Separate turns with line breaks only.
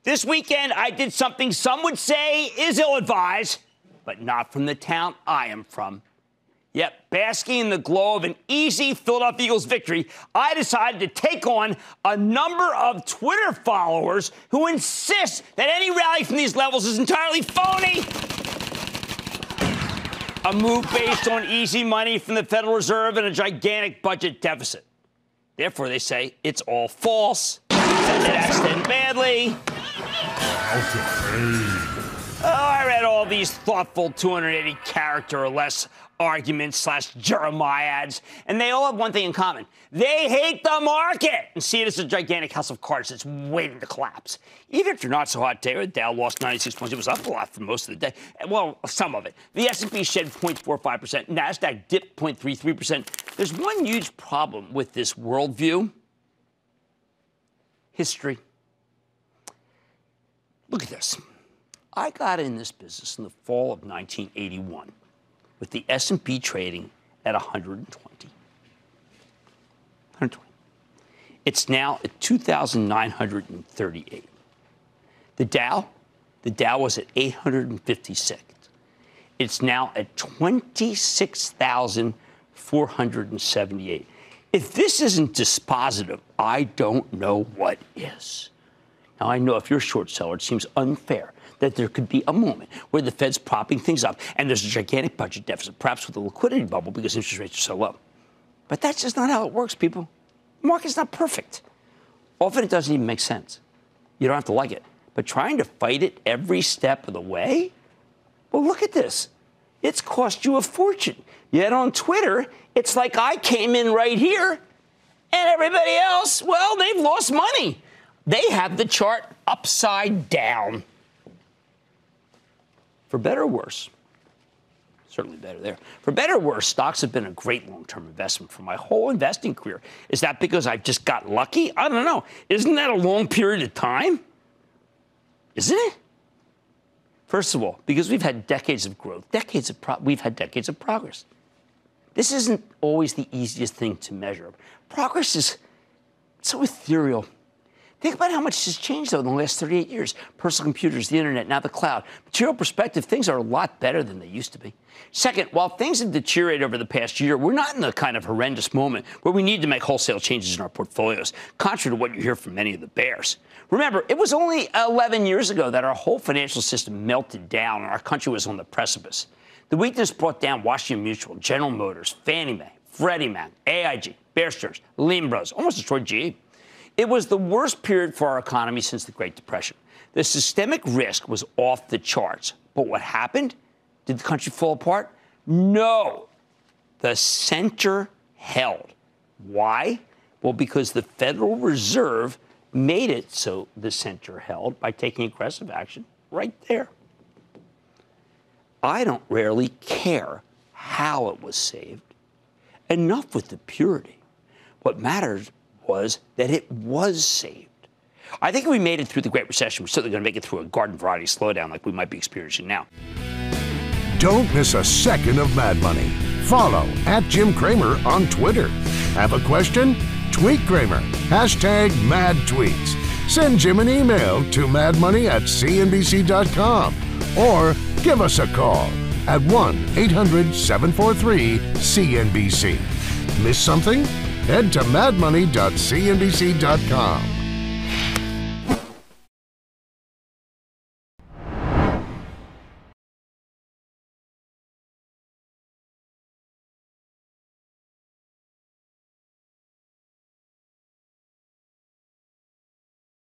This weekend, I did something some would say is ill-advised, but not from the town I am from. Yep, basking in the glow of an easy Philadelphia Eagles victory, I decided to take on a number of Twitter followers who insist that any rally from these levels is entirely phony. A move based on easy money from the Federal Reserve and a gigantic budget deficit. Therefore, they say it's all false. That's done badly. Oh, I read all these thoughtful 280 character or less arguments / Jeremiads, and they all have one thing in common. They hate the market and see it as a gigantic house of cards that's waiting to collapse. Even if you're not so hot today, the Dow lost 96 points. It was up a lot for most of the day. Well, some of it. The S&P shed 0.45%. NASDAQ dipped 0.33%. There's one huge problem with this worldview. History. Look at this. I got in this business in the fall of 1981 with the S&P trading at 120. 120. It's now at 2,938. The Dow was at 856. It's now at 26,478. If this isn't dispositive, I don't know what is. Now, I know if you're a short seller, it seems unfair that there could be a moment where the Fed's propping things up and there's a gigantic budget deficit, perhaps with a liquidity bubble because interest rates are so low. But that's just not how it works, people. The market's not perfect. Often it doesn't even make sense. You don't have to like it. But trying to fight it every step of the way? Well, look at this. It's cost you a fortune. Yet on Twitter, it's like I came in right here and everybody else, well, they've lost money. They have the chart upside down. For better or worse, certainly better there. For better or worse, stocks have been a great long-term investment for my whole investing career. Is that because I just got lucky? I don't know. Isn't that a long period of time? Isn't it? First of all, because we've had decades of growth, we've had decades of progress. This isn't always the easiest thing to measure. Progress is so ethereal. Think about how much has changed, though, in the last 38 years. Personal computers, the internet, now the cloud. Material perspective, things are a lot better than they used to be. Second, while things have deteriorated over the past year, we're not in the kind of horrendous moment where we need to make wholesale changes in our portfolios, contrary to what you hear from many of the bears. Remember, it was only 11 years ago that our whole financial system melted down and our country was on the precipice. The weakness brought down Washington Mutual, General Motors, Fannie Mae, Freddie Mac, AIG, Bear Stearns, Lehman Brothers, almost destroyed GE. It was the worst period for our economy since the Great Depression. The systemic risk was off the charts. But what happened? Did the country fall apart? No. The center held. Why? Well, because the Federal Reserve made it so the center held by taking aggressive action right there. I don't rarely care how it was saved. Enough with the purity. What matters was that it was saved. I think if we made it through the Great Recession, we're certainly going to make it through a garden variety slowdown like we might be experiencing now.
Don't miss a second of Mad Money. Follow @Jim Cramer on Twitter. Have a question? Tweet Cramer. #MadTweets. Send Jim an email to madmoney@cnbc.com or give us a call at 1-800-743-CNBC. Miss something? Head to madmoney.cnbc.com.